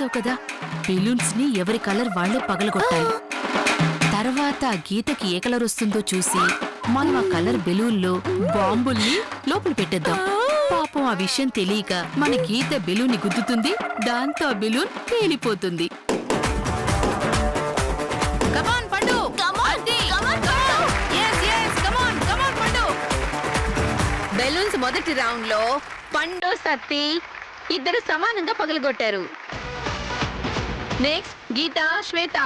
చూసావు కదా, బెలూన్స్ ని ఎవరి కలర్ వాళ్లే పగలగొట్టాలి. తర్వాత గీతకి ఏ కలర్ వస్తుందో చూసి మనం ఆ కలర్ బెలూన్లో బాంబుల్ని లోపల పెట్టేద్దాం. పాపం ఆ విషయం తెలియక మన గీత బెలూన్ని గుద్దుతుంది, దాంతో ఆ బెలూన్ పేలిపోతుంది. బెలూన్స్ మొదటి రౌండ్ లో పండు సత్తి ఇద్దరు సమానంగా పగలగొట్టారు. నెక్స్ట్ గీత శ్వేత.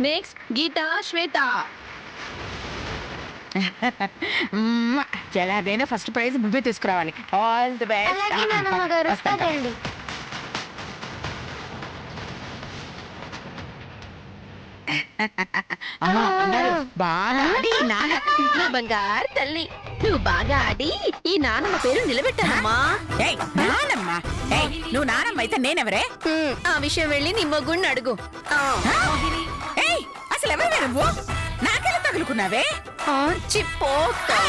నెక్స్ట్ గీత శ్వేత. ఎలాగైనా ఫస్ట్ ప్రైజ్ నువ్వే తీసుకురావాలి. All the best. బాగా ఆడి నా బంగారు తల్లి, నువ్వు బాగా ఆడి ఈ నానమ్మ పేరు నిలబెట్టానమ్మా. నానమ్మ? నువ్వు నానమ్మ అయితే నేనెవరే? ఆ విషయం వెళ్ళి నీ మొగ్గుడిని అడుగు. అసలు ఎవరే నువ్వు? నాకెలా తగులుకున్నావే? చిప్పోతా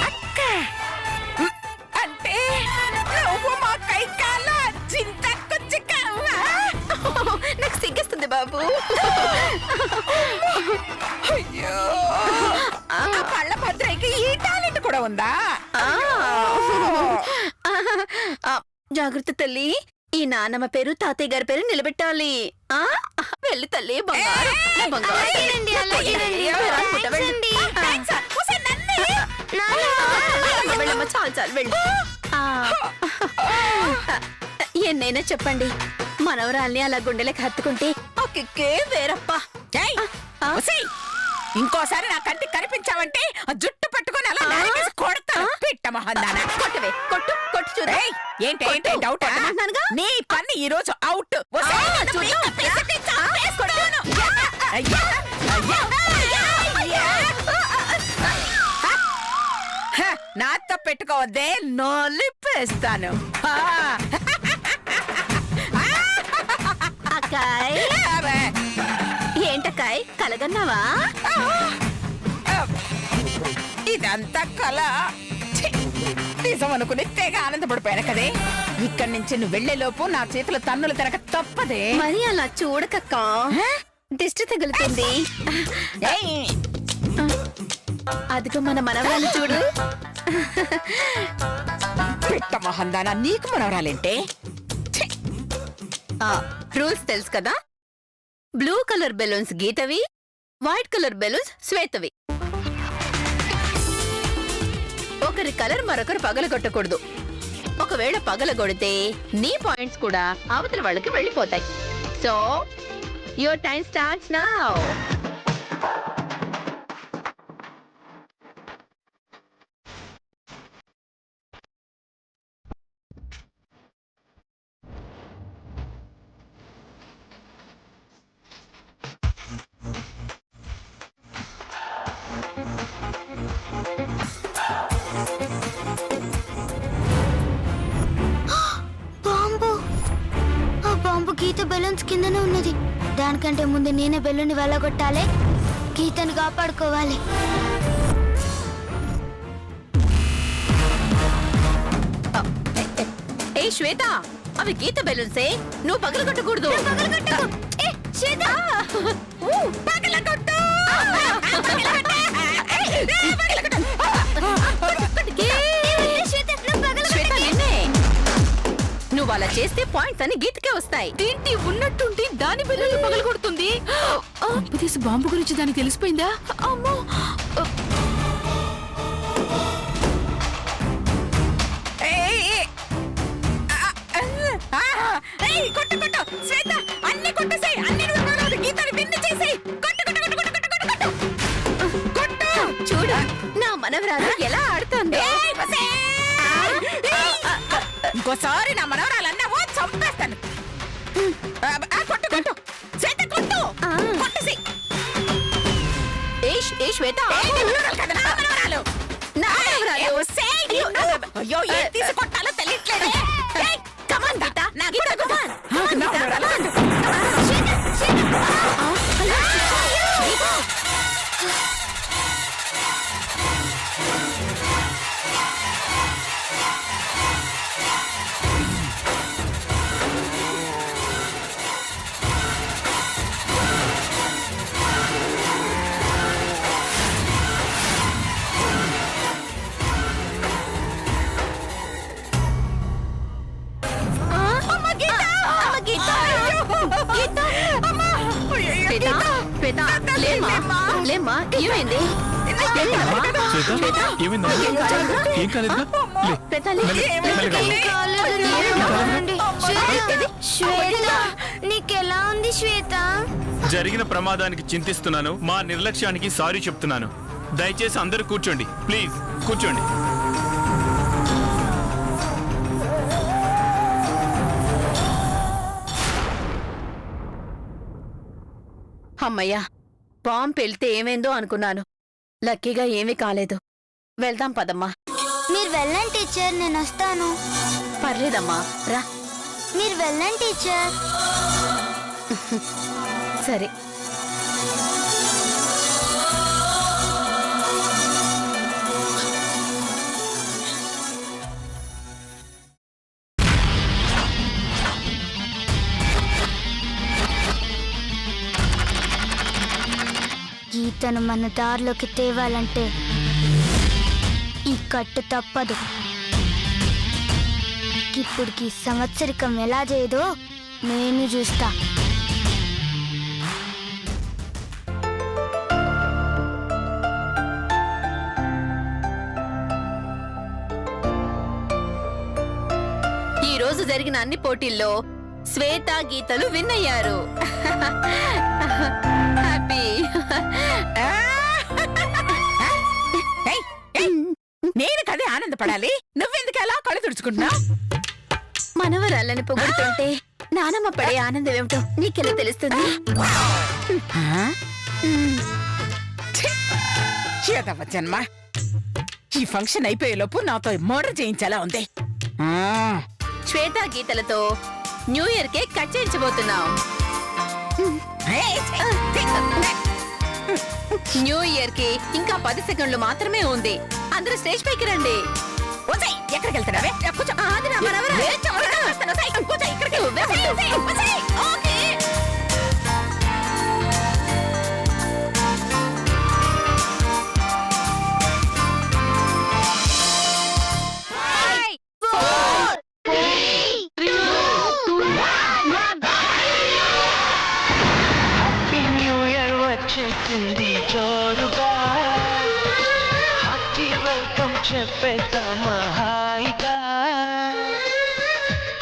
అక్క అంటే నువ్వు మా కై కాల చింతకు చిక్కవా? నాకు సిగ్గిస్తుంది బాబు. అయ్యో, పళ్ళ భద్రకి ఈ టాలెంట్ కూడా ఉందా? జాగ్రత్త తల్లి, ఈ నానమ్మ పేరు తాతయ్య గారి పేరు నిలబెట్టాలి. వెళ్ళి తల్లి బంగారు. చాలు చాలు వెళ్ళి. ఎన్నైనా చెప్పండి, మనవరాల్ని అలా గుండెలకు హత్తుకుంటే ఒకే వేరప్ప. ఇంకోసారి నా కంటికి కనిపించావంటే జుట్టు పట్టుకుని అలా కొడతాను. పిట్ట మహందాన కొట్టవే, కొట్టు కొట్టు చూడు. ఏంటి డౌట్? నీ పని ఈ రోజు అవుట్. నాతో పెట్టుకోవద్దే, నొలిపేస్తాను. అక్కాయ్, ఏంటక్కాయ్ కలగన్నావా? ఇదంతా కళ. నిజం అనుకుని తెగ ఆనందపడిపోయాను కదే. ఇక్కడి నుంచి నువ్వు వెళ్లేలోపు నా చేతుల తన్నులు తినక తప్పదే. మరి అలా చూడకక్క, దిష్టి తగులుతుంది. అదిగో మన మనవరాలు చూడు. పిట్ట మహందానా, నీకు మనవరాలేంటే? రూల్స్ తెలుసు కదా. బ్లూ కలర్ బెలూన్స్ గీతవి, వైట్ కలర్ బెలూన్స్ శ్వేతవి. ఒకరి కలర్ మరొకరు పగలగొట్టకూడదు. ఒకవేళ పగలగొడితే నీ పాయింట్స్ కూడా అవతల వాళ్ళకి వెళ్ళిపోతాయి. So your time starts now. గీత బెలూన్స్ కిందనే ఉన్నది. దానికంటే ముందు నేనే బెలూన్ వెళ్ళగొట్టాలి, గీతను కాపాడుకోవాలి. ఏ శ్వేత, అవి గీత బెలూన్సే, నువ్వు పగలగొట్టకూడదు. నువ్వు అలా చేస్తే పాయింట్స్ అని గీతకే వస్తాయి. ఏంటి ఉన్నట్టుండి దాని బెలూన్ పగలగొడుతుంది? తీసి బాంబు గురించి దానికి తెలిసిపోయిందా? అమ్మో, చూడు నా మనవరాలు ఎలా ఆడుతుంది. ఇంకోసారి నా మనవరాలన్నావో చంపేస్తాను. కొట్టు కొట్టు శ్వేత, కొట్టు కొట్టేసి. ఏ శ్వేత, అయ్యో ఏం తీసి కొట్టాలో తెలియట్లేదే. కమాన్ గీత, నా గీత కమాన్. గీత శ్వేత శ్వేత లేమ్మా లేమ్మా ఏమైంది లేమ్మా? శ్వేత ఏమైందా? ఏం కాలేదుగా? లే, శ్వేత లే. మెల్లగా. శ్వేత నీకెలా ఉంది శ్వేత? జరిగిన ప్రమాదానికి చింతిస్తున్నాను, మా నిర్లక్ష్యానికి సారీ చెప్తున్నాను. దయచేసి అందరూ కూర్చోండి, ప్లీజ్ కూర్చోండి. అమ్మయ్యా బాంబు పెళ్తే ఏమైందో అనుకున్నాను. లక్కీగా ఏమీ కాలేదు. వెళ్దాం పదమ్మా. మీరు వెళ్ళండి టీచర్, నేను వస్తాను. పర్లేదమ్మా రా. మీరు వెళ్ళండి టీచర్. సరే గీతను మన దారిలోకి తేవాలంటే ఈ కట్టు తప్పదు. ఇప్పుడుకి సంవత్సరికం ఎలా చేయదో నేను చూస్తా. ఈ రోజు జరిగిన అన్ని పోటీల్లో శ్వేత గీతలు విన్ అయ్యారు. హ్యాపీ. ఏయ్, ఏయ్, నేను కదే ఆనందపడాలి, నువ్వెందుకు అలా కళ్ళు తుడుచుకుంటున్నావు? మనవరాళ్ళని పొగుడుతుంటే నానమ్మ పడే ఆనందం ఏమిటో నీకెలా తెలుస్తుంది? చేదవ జన్మ, ఈ ఫంక్షన్ అయిపోయేలోపు నాతో మర్డర్ చేయించేలా ఉంది. శ్వేత గీతలతో న్యూ ఇయర్ కేక్ కట్ చేయించబోతున్నాం. ఏయ్, న్యూ ఇయర్ కి ఇంకా 10 సెకండ్లు మాత్రమే ఉంది. అందరూ స్టేజ్ పైకి రండి. వచ్చేయ్, ఎక్కడికి వెళ్తున్నావే? కూర్చో. అది నా మనవరాలు. కూర్చో, ఇక్కడికి. వచ్చేయ్. ఓకే. న్యూ ఇయర్ వచ్చేసింది జోరుగా, హ్యాపీ వెల్కమ్ చెప్పేద్దామా హాయిగా.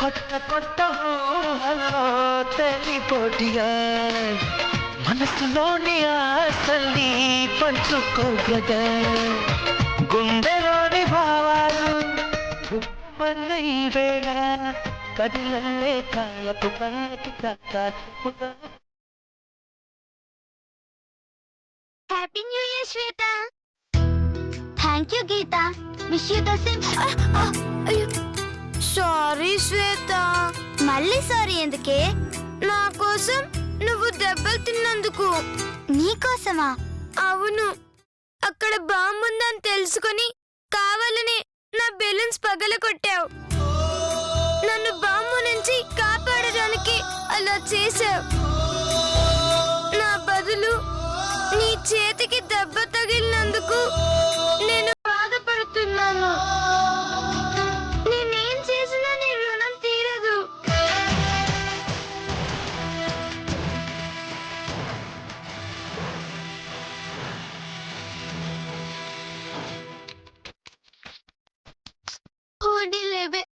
కొత్త కొత్త ఊహల్లో తెలిపోటిగా, మనసులోని ఆశల్ని పంచుకోగదా. గుండెలోని భావాలు గుమ్మలై వేళ కదిలే కాళ్ళకు మనకి కాకుగా. Happy new year Shweta. Thank you Geetha. Wish you the same. Sorry Shweta. మళ్ళీ సారీ ఎందుకే? నా కోసం నువ్వు దెబ్బలు తిన్నందుకు. నీకోసమా? అవును. అక్కడ బాంబు ఉందని తెలుసుకొని కావాలని నా బెలూన్స్ పగలగొట్టావు. నన్ను బాంబు నుంచి కాపాడడానికి అలా చేశావు. నా బదులు నీ చేతికి దెబ్బ తగిలినందుకు నేను బాధపడుతున్నాను. నేనేం చేసినా నీ రుణం తీరదు.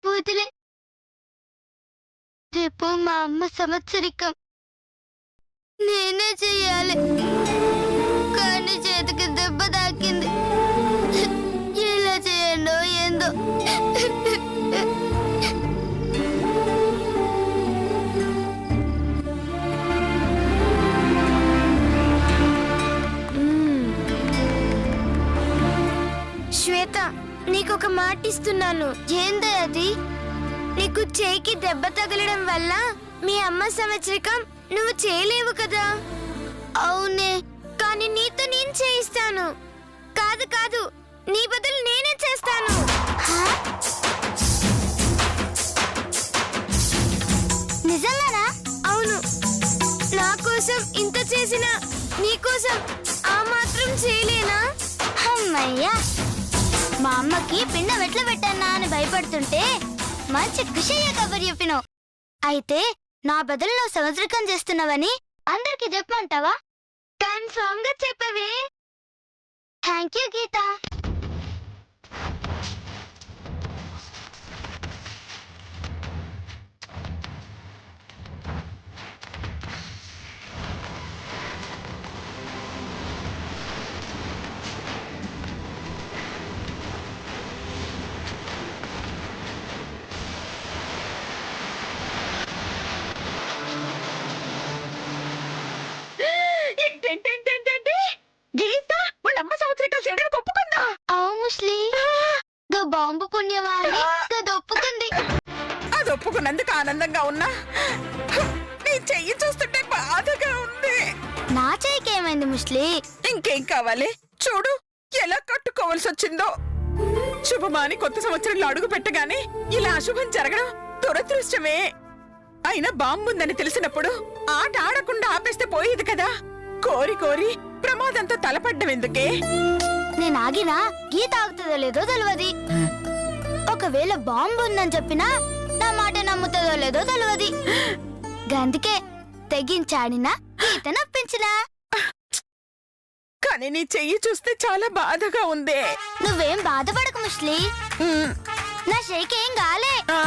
వదిలే. రేపు మా అమ్మ సంవత్సరికం. నేనే చెయ్యాలి. కానీ చేతికి దెబ్బ తాకింది. ఎలా చేయండో ఏందో. శ్వేత, నీకొక మాట ఇస్తున్నాను. ఏందో అది? నీకు చేయికి దెబ్బ తగలడం వల్ల మీ అమ్మ సంవత్సరికం నువ్వు చేయలేవు కదా. అవునే, కానీ నీతో నేను చేయిస్తాను. కాదు, నీ బదులు నేనే చేస్తాను. నిజంగానా? అవును. నా కోసం ఇంత చేసినా నీ కోసం ఆ మాత్రం చేయలేనా? అమ్మయ్యా, మా అమ్మకి పిండం ఎట్లా పెట్టన్నా అని భయపడుతుంటే మంచి ఖుషయ్య కబురు చెప్పినావు. అయితే నా బదులు నువ్వు సముద్రకం చేస్తున్నావని అందరికి చెప్పమంటావా? కన్ఫర్మ్ గా చెప్పవే. థ్యాంక్ యూ గీత. ఏంటేంటేంటేంటి గీత వాళ్ళమ్మ సంవత్సరం చేయడానికి ఒప్పుకుందా? అవు ముస్లి గా బాంబు పుణ్యమా అని గది ఒప్పుకుంది. అది ఒప్పుకున్నందుకు ఆనందంగా ఉన్నా నీ చెయ్యి చూస్తుంటే బాధగా ఉంది. నా చెయ్యికి ఏమైంది ముస్లి? ఇంకేం కావాలి? చూడు ఎలా కట్టుకోవాల్సి వచ్చిందో. శుభమాని కొత్త సంవత్సరంలో అడుగు పెట్టగానే ఇలా అశుభం జరగడం దురదృష్టమే. అయినా బాంబుందని తెలిసినప్పుడు ఆట ఆడకుండా ఆపేస్తే పోయేది కదా. కోరి కోరి ప్రమాదంతో తలపడ్డం ఎందుకే? నేను ఆగినా గీత ఆగుతుందో లేదో తెలియదు. ఒకవేళ బాంబు ఉందని చెప్పినా నా మాట నమ్ముతుందో లేదో తెలియదు. గందుకే తెగించాడినా గీత నప్పించినా. కానీ నీ చెయ్యి చూస్తే చాలా బాధగా ఉందే. నువ్వేం బాధపడకు ముస్లి, ఉమ్, నా చెయ్యికి ఏం కాలే. ఆ,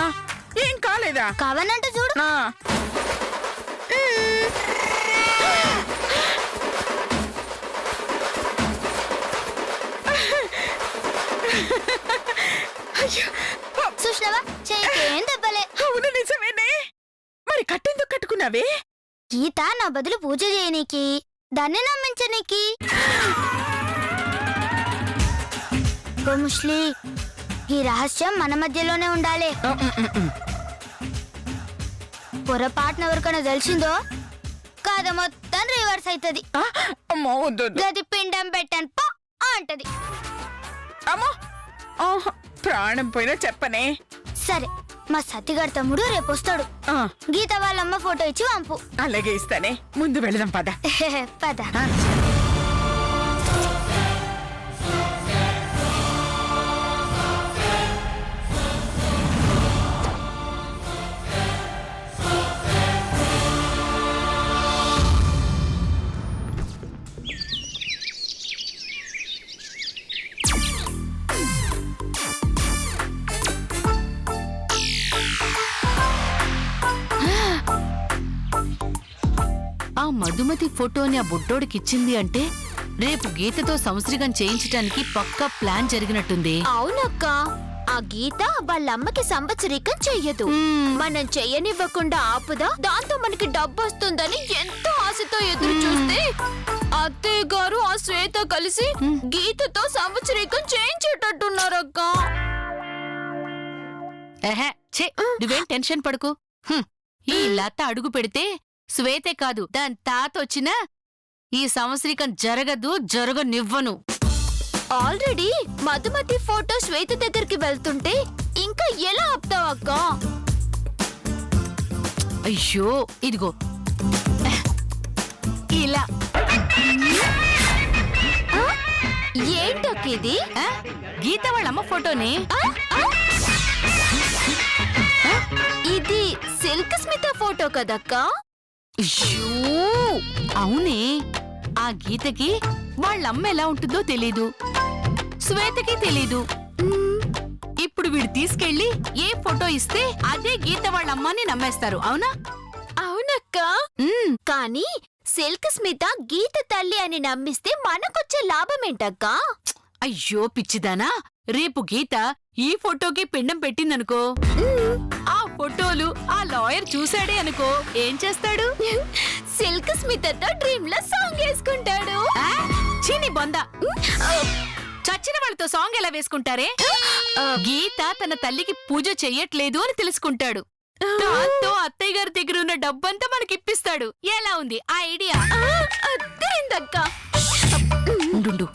ఏం కాలేదా? కావనంటూ చూడు. ఆ. అయ్యో, చూసినావా చెయ్యికి ఏం దెబ్బలే. అవును నిజమేనే. మరి కట్టెందుకు కట్టుకున్నావే? గీత నా బదులు పూజ చేయనీకి, దాన్ని నమ్మించనీకి. ఓ ముస్లి, ఈ రహస్యం మన మధ్యలోనే ఉండాలి. పొరపాటున ఎవరికైనా తెలిసిందో కథ మొత్తం రివర్స్ అవుతుంది. ఆ, అమ్మో వద్దు వద్దు. గది పిండం పెట్టాను పో అంటది. అమ్మో ఆహా, ప్రాణం పోయినా చెప్పనే. సరే, మా సత్తిగారి తమ్ముడు రేపు వస్తాడు. ఆ, గీత వాళ్ళమ్మ ఫోటో ఇచ్చి పంపు. అలాగే ఇస్తానే. ముందు వెళదాం పద. పద. ఆ మధుమతి ఫోటోని ఆ బుడ్డోడికిచ్చింది అంటే రేపు గీతతో సంవత్సరికం చేయించటానికి పక్కా ప్లాన్ జరిగినట్టుంది. అవునక్క, ఆ గీత వాళ్ళమ్మకి సంవత్సరికం చెయ్యదు. మనం చెయ్యనివ్వకుండా ఆపుదా, దాంతో మనకి డబ్బు వస్తుందని ఎంతో ఆశతో ఎదురు చూస్తే అత్తయ్య గారు ఆ శ్వేత కలిసి గీతతో సంవత్సరికం చేయించేటట్టున్నారక్క. ఎహే, ఛే, నువ్వేం టెన్షన్ పడుకు. ఈ లత అడుగు పెడితే శ్వేతే కాదు దాని తాత వచ్చినా ఈ సంవత్సరికం జరగనివ్వను. ఆల్రెడీ మధుమతి ఫోటో శ్వేత దగ్గరికి వెళ్తుంటే ఇంకా ఎలా ఆపుతావక్క? అయ్యో ఇదిగో ఇలా. ఏంటక్క ఇది? ఆ? గీత వాళ్ళమ్మ ఫోటోని. ఇది సిల్క్ స్మిత ఫోటో కదక్క? అయ్యో, అవునే. ఆ గీతకి వాళ్ళమ్మ ఎలా ఉంటుందో తెలీదు, శ్వేతకి తెలీదు. ఇప్పుడు వీడు తీసుకెళ్లి ఏ ఫోటో ఇస్తే అదే గీత వాళ్ళమ్మని నమ్మేస్తారు. అవునా? అవునక్క. కానీ సిల్క్ స్మిత గీత తల్లి అని నమ్మిస్తే మనకొచ్చే లాభమేంటక్క? అయ్యో పిచ్చిదానా, రేపు గీత ఈ ఫోటోకి పిండం పెట్టిందనుకో, ఆ ఫోటోలు ఆ లాయర్ చూశాడే అనుకో, ఏం చేస్తాడు? సిల్క్ స్మితతో డ్రీమ్ లో సాంగ్ వేసుకుంటాడు. చీని బొంద, చచ్చిన వాళ్ళతో సాంగ్ ఎలా వేసుకుంటారే? గీత తన తల్లికి పూజ చెయ్యట్లేదు అని తెలుసుకుంటాడు. దాంతో అత్తయ్య గారి దగ్గర ఉన్న డబ్బంతా మనకిప్పిస్తాడు. ఎలా ఉంది ఆ ఐడియా? అద్దరిందక్క. ఉండు.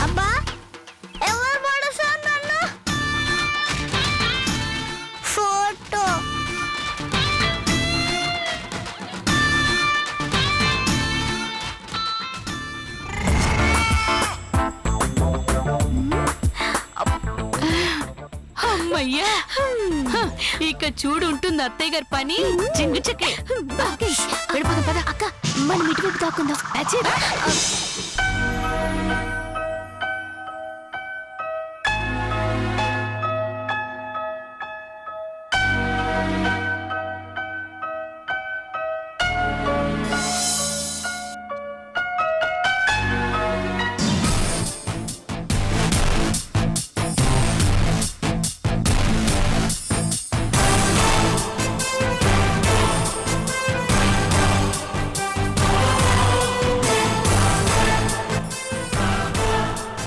అబ్బా, ఎవరు పడుస్తారు నన్ను? అమ్మయ్యా ఇక చూడు ఉంటుంది అత్తయ్య గారి పని చింగు చెక్కే వెళ్ళిపోదాం పద అక్క మనం ఇటువైపు దాక్కుందాం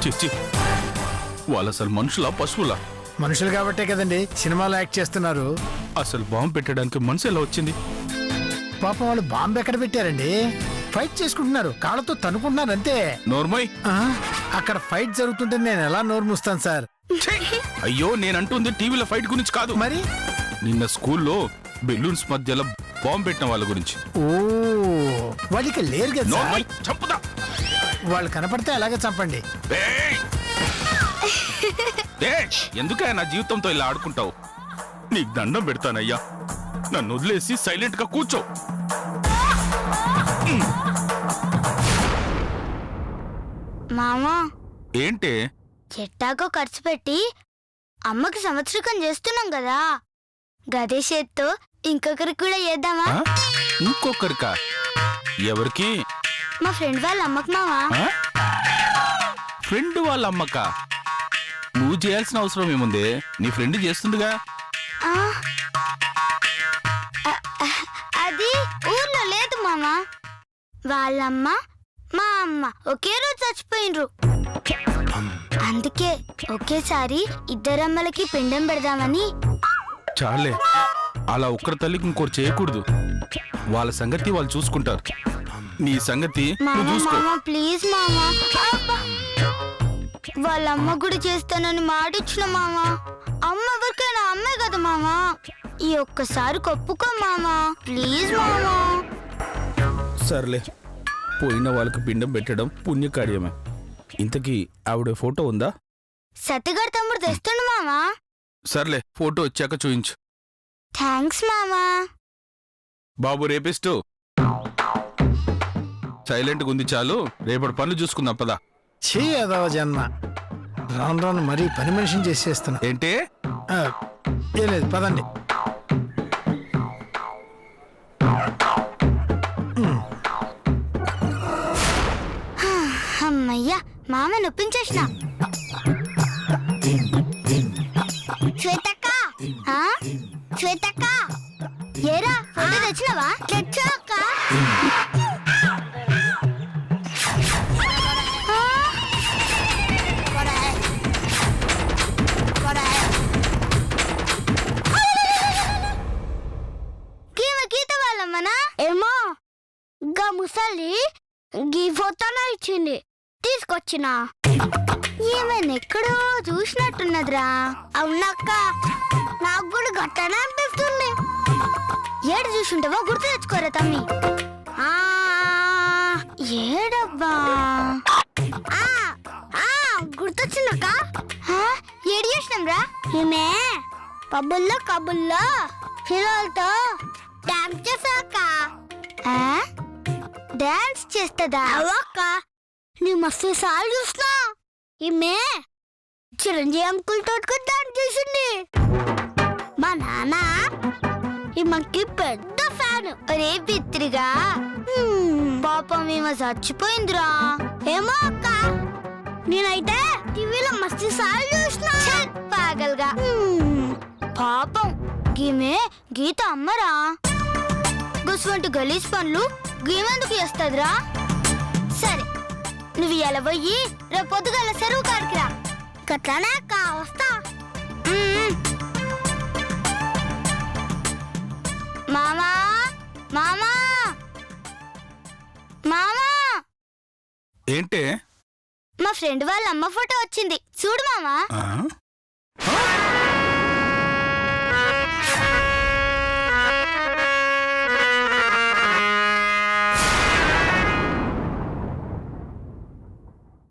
చిచ్చి వాళ్ళు అసలు మనుషులా పశువులా? మనుషులు కాబట్టే కదండి సినిమాలో యాక్ట్ చేస్తున్నారు. అసలు బాంబు పెట్టడానికి మనసు ఎలా వచ్చింది? పాపం వాళ్ళు బాంబు ఎక్కడ పెట్టారండి? ఫైట్ చేసుకుంటున్నారు, కాళ్ళతో తనుకుంటున్నారు అంతే. నోర్మయ్, ఆ, అక్కడ ఫైట్ జరుగుతుంటే నేను ఎలా నోరు మూస్తాను సార్? అయ్యో నేనంటుంది టీవీలో ఫైట్ గురించి కాదు, మరి నిన్న స్కూల్లో బెలూన్స్ మధ్యలో బాంబు పెట్టిన వాళ్ళ గురించి. ఓ వాళ్ళకి లేరు కదా సార్. నోర్మయ్, చంపుదా. వాళ్ళు కనపడితే అలాగే చంపండి. ఏయ్! ఏయ్! ఎందుకే నా జీవితంతో ఇలా ఆడుకుంటావు? నీకు దండం పెడతానయ్యా, నన్ను వదిలేసి సైలెంట్ గా కూర్చో. మామా ఏంటే? ఎట్టాగో ఖర్చు పెట్టి అమ్మకి సంవత్సరికం చేస్తున్నాం కదా, గదే చేత్తో ఇంకొకరికి కూడా చేద్దామా? ఆ? ఇంకొకరికా? ఎవరికి? మా ఫ్రెండ్ వాళ్ళ అమ్మకి మావా. ఆ? ఫ్రెండ్ వాళ్ళ అమ్మక? నువ్వు చేయాల్సిన అవసరం ఏముంది, నీ ఫ్రెండ్ చేస్తుందిగా. ఆ, అది ఊర్లో లేదు మామా. వాళ్ళమ్మ మా అమ్మ ఒకే రోజు చచ్చిపోయినరు, అందుకే ఒకేసారి ఇద్దరమ్మలకి పిండం పెడదామని. చాలే, అలా ఒక్కరి తల్లికి ఇంకోటి చేయకూడదు. వాళ్ళ సంగతి వాళ్ళు చూసుకుంటారు, నీ సంగతి నువ్వు మామా చూసుకో. మామా ప్లీజ్ మామా. అబ్బా. వాళ్ళమ్మ కూడా చేస్తానని మాటిచ్చిన మామా. అమ్మ ఎవరికైనా అమ్మే కదా మామా, ఈ ఒక్కసారి ఒప్పుకో మామా ప్లీజ్ మామా. సర్లే, పోయిన వాళ్ళకి పిండం పెట్టడం పుణ్యకార్యమే. ఇంతకీ ఆవిడ ఫోటో ఉందా? సత్తిగారి తమ్ముడు తెస్తుండు మామా. సర్లే, ఫోటో వచ్చాక చూయించు. థ్యాంక్స్ మామా. బాబు రేపిస్టు సైలెంట్గా ఉంది చాలు, రేపటి పనులు చూసుకుందాం పదా. చే అదవ జన్మ, రాను రాను మరీ పని మనిషిని చేసేస్తున్నా. ఏంటే? ఆ, ఏం లేదు పదండి. అమ్మయ్యా మామ నొప్పించేసిన. శ్వేతక్క, ఆ? శ్వేతక్క, ఏరా ఫోటో తెచ్చినవా? తెచ్చాక గీత వాళ్ళమ్మనా ఏమో, గా ముసలి గీ ఫోటోనా ఇచ్చింది, తీసుకొచ్చిన. ఏమైనా ఎక్కడో చూసినట్టున్నదిరా. అవునక్క, నాకు కూడా గట్టనే అనిపిస్తుంది. ఏడు చూసుంటావో గుర్తు తెచ్చుకోరా తమ్మి. ఆ, ఏడబ్బా, గుర్తొచ్చిందక్క. ఏడు చేసినాం రా, ఏమే పబ్బుల్లో కబుల్లో పిల్లలతో డాన్స్ చేసాక. డాన్స్ చేస్తుందా? అక్క నీ మస్తు సార్లు చూస్తున్నా. ఈమె చిరంజీవి అంకుల్ తోటి డాన్స్ చేసింది. మా నాన్న ఈమెకి పెద్ద ఫ్యాన్. ఒరే బిత్రిగా, పాపం ఈమె చచ్చిపోయిందిరా. ఏమో అక్క, నేనైతే టీవీలో మస్తు సార్లు చూసినా. పాగల్గా పాపం గీమె గీత అమ్మరా. గుస్వంటి గలీజ్ పనులు గీమెందుకు చేస్తుందిరా? సరే, నువ్వు ఎలా పోయి రేపు పొద్దుగాల చెరువు కాడికి రా. గట్లానే అక్క, వస్తా. మామా మామా మామా, ఏంటే? మా ఫ్రెండ్ వాళ్ళ అమ్మ ఫోటో వచ్చింది చూడు మామా. ఆ?